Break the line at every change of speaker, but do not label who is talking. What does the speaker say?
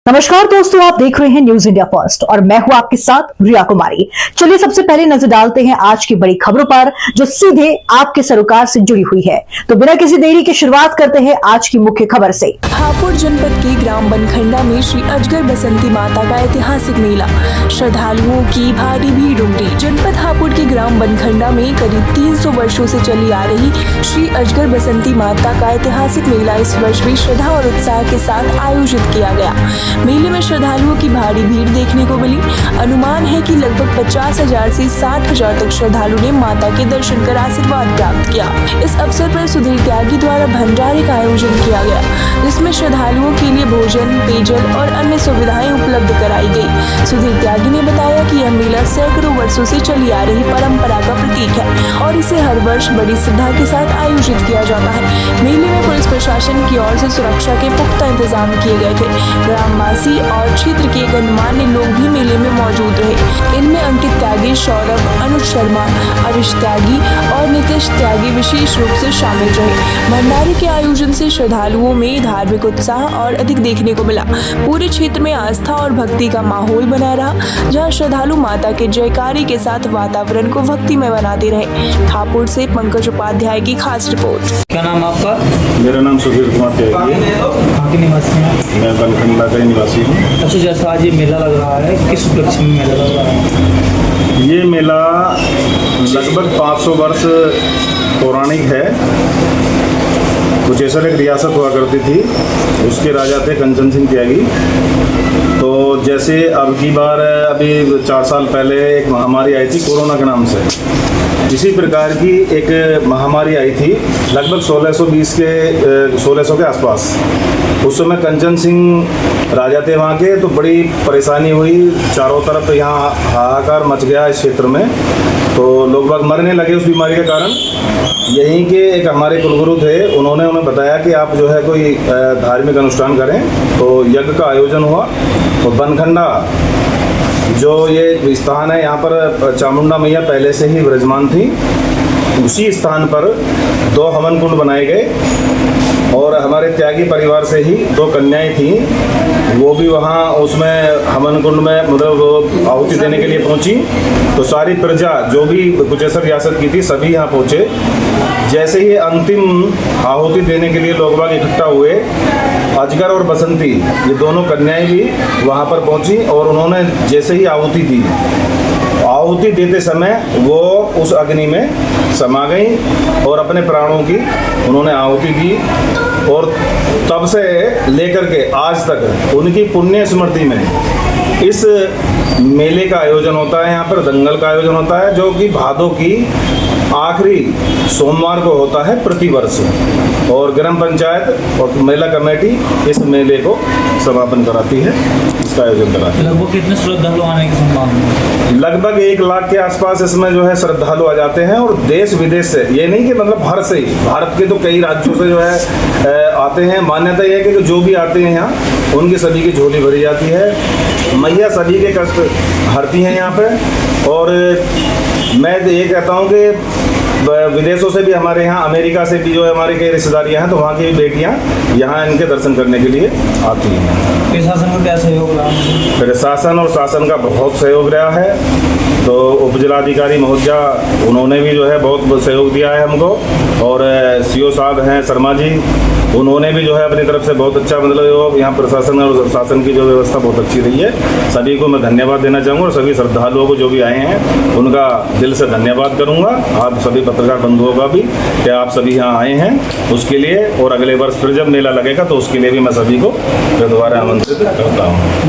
नमस्कार दोस्तों, आप देख रहे हैं न्यूज इंडिया फर्स्ट और मैं हूं आपके साथ रिया कुमारी। चलिए सबसे पहले नजर डालते हैं आज की बड़ी खबरों पर जो सीधे आपके सरोकार से जुड़ी हुई है। तो बिना किसी देरी के शुरुआत करते हैं आज की मुख्य खबर से।
हापुड़ जनपद के ग्राम बनखंडा में श्री अजगर बसंती माता का ऐतिहासिक मेला, श्रद्धालुओं की भारी भीड़ उमड़ी। जनपद हापुड़ के ग्राम बनखंडा में करीब 300 वर्षों से चली आ रही श्री अजगर बसंती माता का ऐतिहासिक मेला इस वर्ष भी श्रद्धा और उत्साह के साथ आयोजित किया गया। मेले में श्रद्धालुओं की भारी भीड़ देखने को मिली। अनुमान है कि लगभग 50,000 से 60,000 तक श्रद्धालु ने माता के दर्शन कर आशीर्वाद प्राप्त किया। इस अवसर पर सुधीर त्यागी द्वारा भंडारे का आयोजन किया गया, जिसमें श्रद्धालुओं के लिए भोजन, पेयजल और अन्य सुविधाएं उपलब्ध कराई गई। सुधीर त्यागी ने बताया कि यह मेला सैकड़ों वर्षों से चली आ रही परंपरा का प्रतीक है और इसे हर वर्ष बड़ी श्रद्धा के साथ आयोजित किया जाता है। मेले में पुलिस प्रशासन की ओर से सुरक्षा के पुख्ता इंतजाम किए गए थे। ग्रामवासी और क्षेत्र के गणमान्य लोग भी मेले में मौजूद रहे। इनमें अंकित त्यागी, सौरभ, अनुज शर्मा, अविश त्यागी और नितेश त्यागी विशेष रूप से शामिल रहे। भंडारे के आयोजन से श्रद्धालुओं में धार्मिक उत्साह और अधिक देखने को मिला। पूरे क्षेत्र में आस्था और भक्ति का माहौल बना रहा, जहां श्रद्धालु माता के जयकारी के साथ वातावरण को भक्तिमय बनाते रहे। हापुड़ से पंकज उपाध्याय की खास रिपोर्ट।
क्या नाम आपका?
मेरा नाम सुधीर कुमार त्यागी है।
कहाँ के निवासी हैं?
मैं बनखंडा का ही निवासी हूँ।
अच्छा, जैसा आज ये मेला लग रहा है, किस उपलक्ष्य में मेला लग रहा है?
ये मेला लगभग 500 वर्ष पौराणिक है। कुचेसर एक रियासत हुआ करती थी, उसके राजा थे कंचन सिंह त्यागी। तो जैसे अब की बार अभी 4 साल पहले एक महामारी आई थी कोरोना के नाम से, इसी प्रकार की एक महामारी आई थी लगभग 1600 के आसपास। उस समय कंचन सिंह राजा थे वहाँ के, तो बड़ी परेशानी हुई। चारों तरफ यहाँ हाहाकार मच गया इस क्षेत्र में, तो लोग बाग मरने लगे उस बीमारी के कारण। यहीं के एक हमारे कुलगुरु थे, उन्होंने हमें बताया कि आप जो है कोई धार्मिक अनुष्ठान करें। तो यज्ञ का आयोजन हुआ और बनखंडा जो ये स्थान है, यहाँ पर चामुंडा मैया पहले से ही विराजमान थी। उसी स्थान पर 2 हवन कुंड बनाए गए और हमारे त्यागी परिवार से ही 2 कन्याएं थीं, वो भी वहाँ उसमें हवन कुंड में मतलब वो आहुति देने के लिए पहुँची। तो सारी प्रजा जो भी कुचेसर रियासत की थी सभी यहाँ पहुँचे। जैसे ही अंतिम आहुति देने के लिए लोग बाग इकट्ठा हुए, अजगर और बसंती ये दोनों कन्याएं भी वहाँ पर पहुँची और उन्होंने जैसे ही आहुति दी, आहुति देते समय वो उस अग्नि में समा गई और अपने प्राणों की उन्होंने आहुति दी। और तब से लेकर के आज तक उनकी पुण्य स्मृति में इस मेले का आयोजन होता है। यहाँ पर दंगल का आयोजन होता है, जो कि भादों की आखिरी सोमवार को होता है प्रतिवर्ष। और ग्राम पंचायत और मेला कमेटी इस मेले को समापन कराती है, इसका आयोजन कराती है।
लगभग कितने श्रद्धालु आने की संभावना?
लगभग 1 लाख के आसपास इसमें जो है श्रद्धालु आ जाते हैं और देश विदेश से, ये नहीं कि मतलब हर से ही, भारत के तो कई राज्यों से जो है आते हैं। मान्यता यह है कि जो भी आते हैं यहाँ उनकी सभी की झोली भरी जाती है। मैया सभी के कष्ट हरती हैं यहाँ पे। और मैं ये कहता हूँ कि विदेशों से भी हमारे यहाँ, अमेरिका से भी जो है हमारे कई रिश्तेदारियाँ हैं, तो वहाँ की बेटियाँ यहाँ इनके दर्शन करने के लिए आती हैं।
प्रशासन का क्या सहयोग रहा?
प्रशासन और शासन का बहुत सहयोग रहा है। तो उपजिलाधिकारी महोदया उन्होंने भी जो है बहुत सहयोग दिया है हमको। और सीओ साहब हैं शर्मा जी, उन्होंने भी जो है अपनी तरफ से बहुत अच्छा, मतलब यहाँ प्रशासन और शासन की जो व्यवस्था बहुत अच्छी रही है। सभी को मैं धन्यवाद देना चाहूँगा और सभी श्रद्धालुओं को जो भी आए हैं उनका दिल से धन्यवाद करूँगा। आप सभी पत्रकार बंधुओं का भी, कि आप सभी यहाँ आए हैं उसके लिए। और अगले वर्ष फिर जब मेला लगेगा तो उसके लिए भी मैं सभी को दोबारा आमंत्रित करता हूँ।